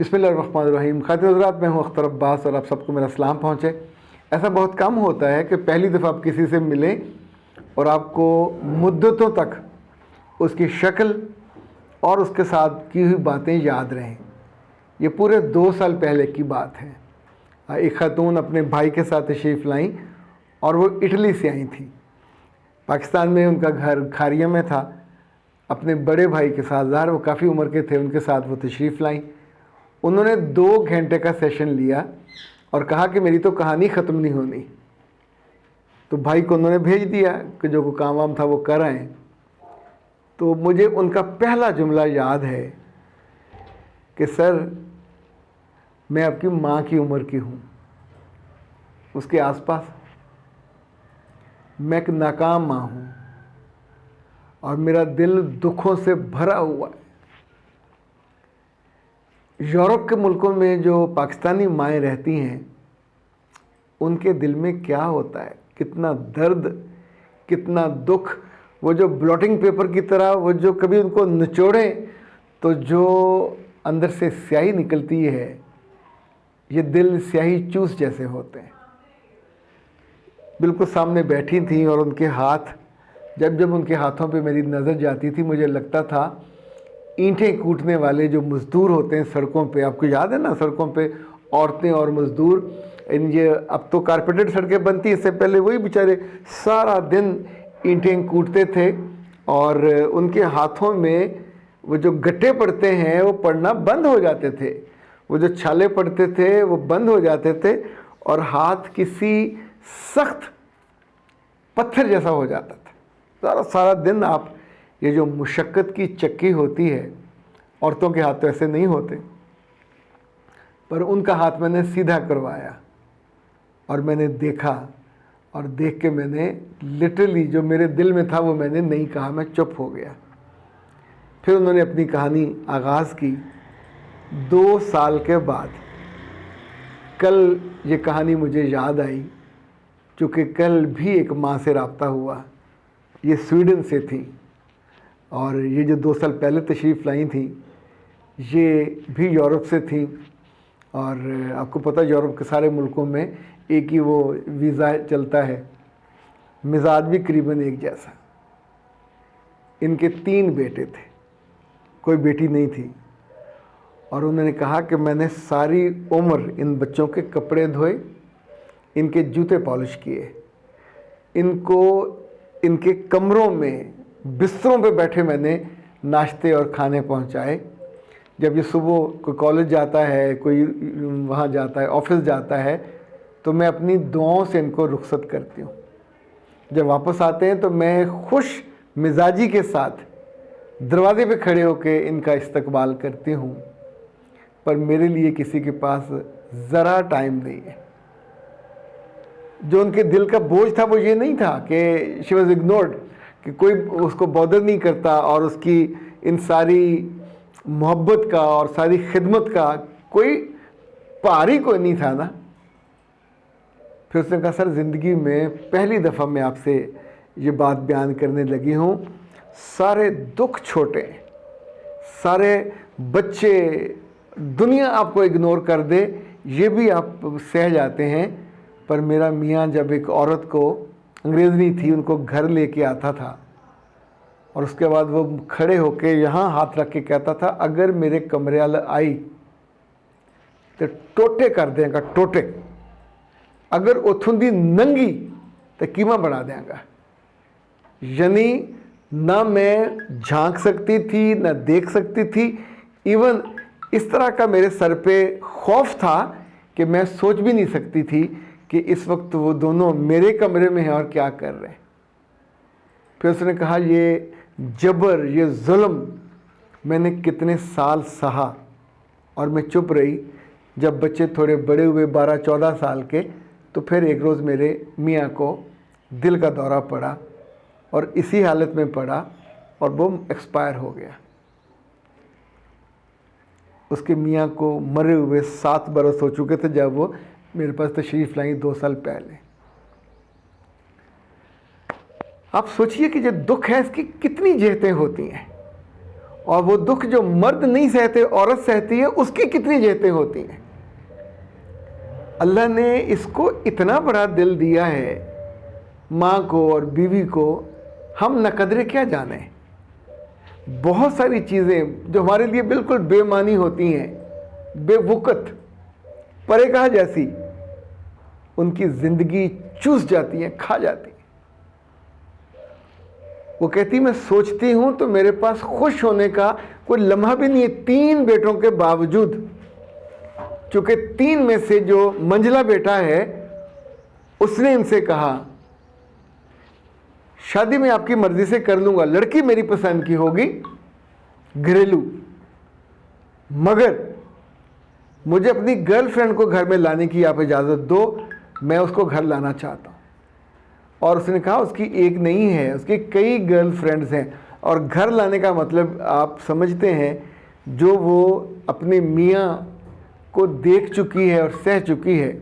बिस्मिल्लाहिर्रहमानिर्रहीम। खातिन हज़रात, मैं हूँ अख्तर अब्बास और आप सबको मेरा सलाम पहुँचे। ऐसा बहुत कम होता है कि पहली दफ़ा आप किसी से मिलें और आपको मुद्दतों तक उसकी शक्ल और उसके साथ की हुई बातें याद रहें। ये पूरे 2 साल पहले की बात है। एक ख़ातून अपने भाई के साथ तशरीफ़ लाईं और वो इटली से आई थी। पाकिस्तान में उनका घर खारिया में था। अपने बड़े भाई के साथ, ज़ाहिर वो काफ़ी उम्र के थे, उनके साथ वो तशरीफ़ लाईं। उन्होंने 2 घंटे का सेशन लिया और कहा कि मेरी तो कहानी ख़त्म नहीं होनी। तो भाई को उन्होंने भेज दिया कि जो को काम वाम था वो कर आएँ। तो मुझे उनका पहला जुमला याद है कि सर, मैं आपकी माँ की उम्र की हूँ, उसके आसपास। मैं एक नाकाम माँ हूँ और मेरा दिल दुखों से भरा हुआ है। यूरोप के मुल्कों में जो पाकिस्तानी माएँ रहती हैं, उनके दिल में क्या होता है, कितना दर्द, कितना दुख। वो जो ब्लॉटिंग पेपर की तरह, वो जो कभी उनको निचोड़ें तो जो अंदर से स्याही निकलती है, ये दिल स्याही चूस जैसे होते हैं। बिल्कुल सामने बैठी थी और उनके हाथ, जब जब उनके हाथों पे मेरी नज़र जाती थी, मुझे लगता था ईंटें कूटने वाले जो मज़दूर होते हैं सड़कों पे, आपको याद है ना, सड़कों पे औरतें और मज़दूर, ये अब तो कारपेटेड सड़कें बनती, इससे पहले वही बेचारे सारा दिन ईंटें कूटते थे और उनके हाथों में वो जो गट्टे पड़ते हैं वो पड़ना बंद हो जाते थे, वो जो छाले पड़ते थे वो बंद हो जाते थे और हाथ किसी सख्त पत्थर जैसा हो जाता था। सारा सारा दिन आप, ये जो मुशक्क़त की चक्की होती है, औरतों के हाथ तो ऐसे नहीं होते, पर उनका हाथ मैंने सीधा करवाया और मैंने देखा, और देख के मैंने लिटरली जो मेरे दिल में था वो मैंने नहीं कहा, मैं चुप हो गया। फिर उन्होंने अपनी कहानी आगाज़ की। 2 साल के बाद कल ये कहानी मुझे याद आई, चूँकि कल भी एक माँ से रब्ता हुआ। ये स्वीडन से थी और ये जो 2 साल पहले तशरीफ़ लाई थी, ये भी यूरोप से थी। और आपको पता है यूरोप के सारे मुल्कों में एक ही वो वीज़ा चलता है, मिजाज भी करीबन एक जैसा। इनके 3 बेटे थे, कोई बेटी नहीं थी। और उन्होंने कहा कि मैंने सारी उम्र इन बच्चों के कपड़े धोए, इनके जूते पॉलिश किए, इनको इनके कमरों में बिस्तरों पे बैठे मैंने नाश्ते और खाने पहुंचाए। जब ये सुबह कोई कॉलेज जाता है, कोई वहाँ जाता है, ऑफिस जाता है, तो मैं अपनी दुआओं से इनको रुखसत करती हूँ। जब वापस आते हैं तो मैं खुश मिजाजी के साथ दरवाजे पे खड़े होकर इनका इस्तकबाल करती हूँ। पर मेरे लिए किसी के पास ज़रा टाइम नहीं है। जो उनके दिल का बोझ था वो ये नहीं था कि शी वॉज इग्नोर्ड, कि कोई उसको बॉदर नहीं करता और उसकी इन सारी मोहब्बत का और सारी खिदमत का कोई पारी कोई नहीं था ना। फिर उसने कहा, सर ज़िंदगी में पहली दफ़ा मैं आपसे ये बात बयान करने लगी हूँ। सारे दुख छोटे, सारे बच्चे, दुनिया आपको इग्नोर कर दे, ये भी आप सह जाते हैं, पर मेरा मियाँ जब एक औरत को, अंग्रेज़नी थी, उनको घर लेके आता था और उसके बाद वो खड़े होके यहाँ हाथ रख के कहता था, अगर मेरे कमरे वाल आई तो टोटे कर देंगे, टोटे, अगर उथों दी नंगी तो कीमा बना देंगा। यानी ना मैं झांक सकती थी, ना देख सकती थी। इवन इस तरह का मेरे सर पे खौफ था कि मैं सोच भी नहीं सकती थी कि इस वक्त वो दोनों मेरे कमरे में हैं और क्या कर रहे हैं। फिर उसने कहा, ये जबर, ये जुल्म मैंने कितने साल सहा और मैं चुप रही। जब बच्चे थोड़े बड़े हुए, 12-14 साल के, तो फिर एक रोज़ मेरे मियाँ को दिल का दौरा पड़ा और इसी हालत में पड़ा और वो एक्सपायर हो गया। उसके मियाँ को मरे हुए 7 बरस हो चुके थे जब वो मेरे पास तशरीफ़ लाई 2 साल पहले। आप सोचिए कि जो दुख है इसकी कितनी जहतें होती हैं और वो दुख जो मर्द नहीं सहते औरत सहती है, उसकी कितनी जेतें होती हैं। अल्लाह ने इसको इतना बड़ा दिल दिया है माँ को और बीवी को, हम नकदरे क्या जाने। बहुत सारी चीज़ें जो हमारे लिए बिल्कुल बेमानी होती हैं, बेवुकत परेकहा जैसी, उनकी ज़िंदगी चूस जाती हैं, खा जाती हैं। वो कहती मैं सोचती हूँ तो मेरे पास खुश होने का कोई लम्हा भी नहीं है। 3 बेटों के बावजूद, चूँकि 3 में से जो मंझला बेटा है उसने इनसे कहा शादी मैं आपकी मर्ज़ी से कर लूँगा, लड़की मेरी पसंद की होगी, घरेलू, मगर मुझे अपनी गर्लफ्रेंड को घर में लाने की आप इजाज़त दो, मैं उसको घर लाना चाहता हूँ। और उसने कहा उसकी एक नहीं है, उसकी कई गर्लफ्रेंड्स हैं। और घर लाने का मतलब आप समझते हैं, जो वो अपने मियाँ को देख चुकी है और सह चुकी है।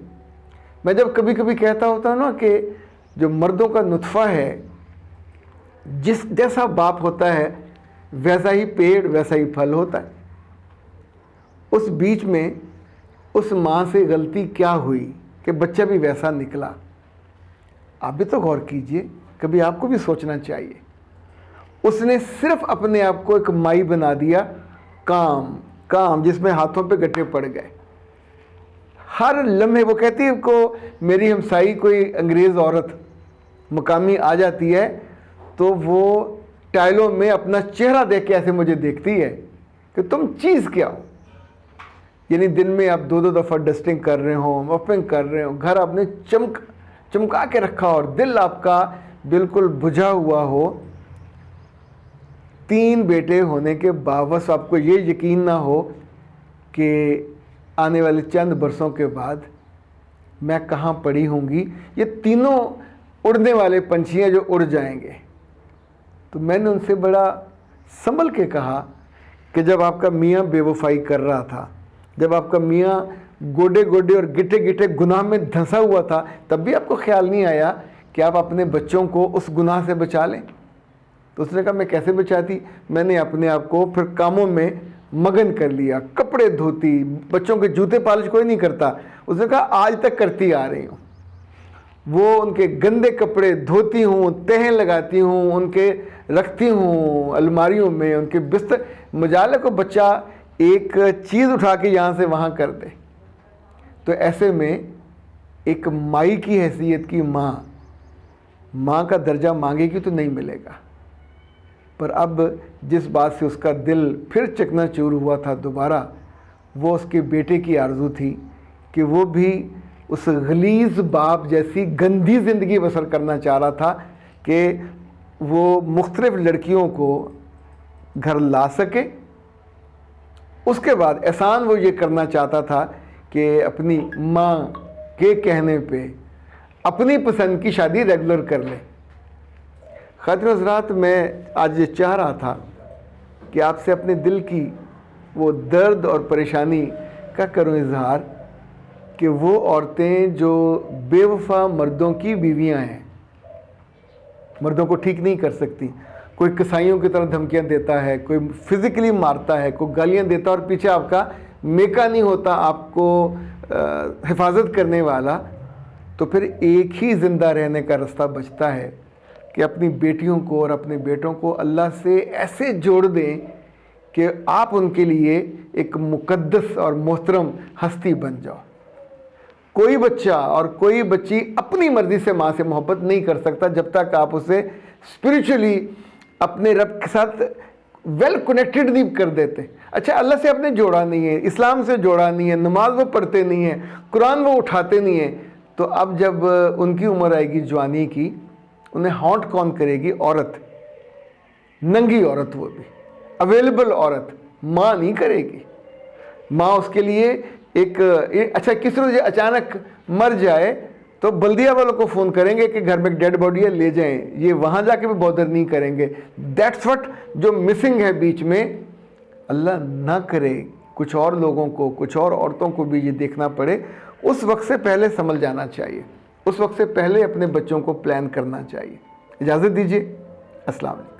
मैं जब कभी कभी कहता होता हूँ ना कि जो मर्दों का नुत्फ़ा है, जिस जैसा बाप होता है वैसा ही पेड़ वैसा ही फल होता है। उस बीच में उस माँ से गलती क्या हुई कि बच्चा भी वैसा निकला। आप भी तो गौर कीजिए, कभी आपको भी सोचना चाहिए। उसने सिर्फ अपने आप को एक माई बना दिया, काम जिसमें हाथों पे गट्टे पड़ गए। हर लम्हे वो कहती है को मेरी हमसाई कोई अंग्रेज़ औरत मुकामी आ जाती है तो वो टाइलों में अपना चेहरा देख के ऐसे मुझे देखती है कि तुम चीज़ क्या हो। यानी दिन में आप 2-2 दफ़ा डस्टिंग कर रहे हो, मॉपिंग कर रहे हो, घर आपने चमका के रखा और दिल आपका बिल्कुल बुझा हुआ हो। 3 बेटे होने के बावजूद आपको ये यकीन ना हो कि आने वाले चंद बरसों के बाद मैं कहाँ पड़ी होंगी। ये तीनों उड़ने वाले पंछी हैं जो उड़ जाएंगे। तो मैंने उनसे बड़ा संभल के कहा कि जब आपका मियाँ बेवफाई कर रहा था, जब आपका मियाँ गोडे गोडे और गिटे गिटे गुनाह में धंसा हुआ था, तब भी आपको ख्याल नहीं आया कि आप अपने बच्चों को उस गुनाह से बचा लें। तो उसने कहा मैं कैसे बचाती। मैंने अपने आप को फिर कामों में मगन कर लिया, कपड़े धोती, बच्चों के जूते पॉलिश कोई नहीं करता। उसने कहा आज तक करती आ रही हूँ। वो उनके गंदे कपड़े धोती हूँ, तह लगाती हूँ, उनके रखती हूँ अलमारियों में, उनके बिस्तर। मजाले को बच्चा एक चीज़ उठा के यहाँ से वहाँ कर दे। तो ऐसे में एक माई की हैसियत की माँ का दर्जा मांगेगी तो नहीं मिलेगा। पर अब जिस बात से उसका दिल फिर चकनाचूर हुआ था दोबारा, वो उसके बेटे की आरज़ू थी कि वो भी उस गलीज़ बाप जैसी गंदी ज़िंदगी बसर करना चाह रहा था कि वो मुख्तलिफ़ लड़कियों को घर ला सके। उसके बाद एहसान वो ये करना चाहता था कि अपनी माँ के कहने पे अपनी पसंद की शादी रेगुलर कर ले। खातिर हज़रात, मैं आज ये चाह रहा था कि आपसे अपने दिल की वो दर्द और परेशानी का करूं इजहार कि वो औरतें जो बेवफा मर्दों की बीवियां हैं, मर्दों को ठीक नहीं कर सकती, कोई कसाईयों की तरह धमकियां देता है, कोई फिज़िकली मारता है, कोई गालियां देता है और पीछे आपका मेका नहीं होता आपको हिफाजत करने वाला, तो फिर एक ही ज़िंदा रहने का रास्ता बचता है कि अपनी बेटियों को और अपने बेटों को अल्लाह से ऐसे जोड़ दें कि आप उनके लिए एक मुकद्दस और मोहतरम हस्ती बन जाओ। कोई बच्चा और कोई बच्ची अपनी मर्ज़ी से माँ से मोहब्बत नहीं कर सकता जब तक आप उसे स्पिरिचुअली अपने रब के साथ वेल कनेक्टेड नहीं कर देते। अच्छा, अल्लाह से आपने जोड़ा नहीं है, इस्लाम से जोड़ा नहीं है, नमाज वो पढ़ते नहीं है, कुरान वो उठाते नहीं है, तो अब जब उनकी उम्र आएगी जवानी की, उन्हें हॉन्ट कौन करेगी? औरत, नंगी औरत, वो भी अवेलेबल औरत, माँ नहीं करेगी। माँ उसके लिए अच्छा किसी ने अचानक मर जाए तो बल्दिया वालों को फ़ोन करेंगे कि घर में एक डेड बॉडी है, ले जाएं। ये वहाँ जाके भी बॉदर नहीं करेंगे। दैट्स व्हाट जो मिसिंग है बीच में। अल्लाह ना करे कुछ और लोगों को, कुछ और औरतों को भी ये देखना पड़े। उस वक्त से पहले संभल जाना चाहिए, उस वक्त से पहले अपने बच्चों को प्लान करना चाहिए। इजाज़त दीजिए। अस्सलाम वालेकुम।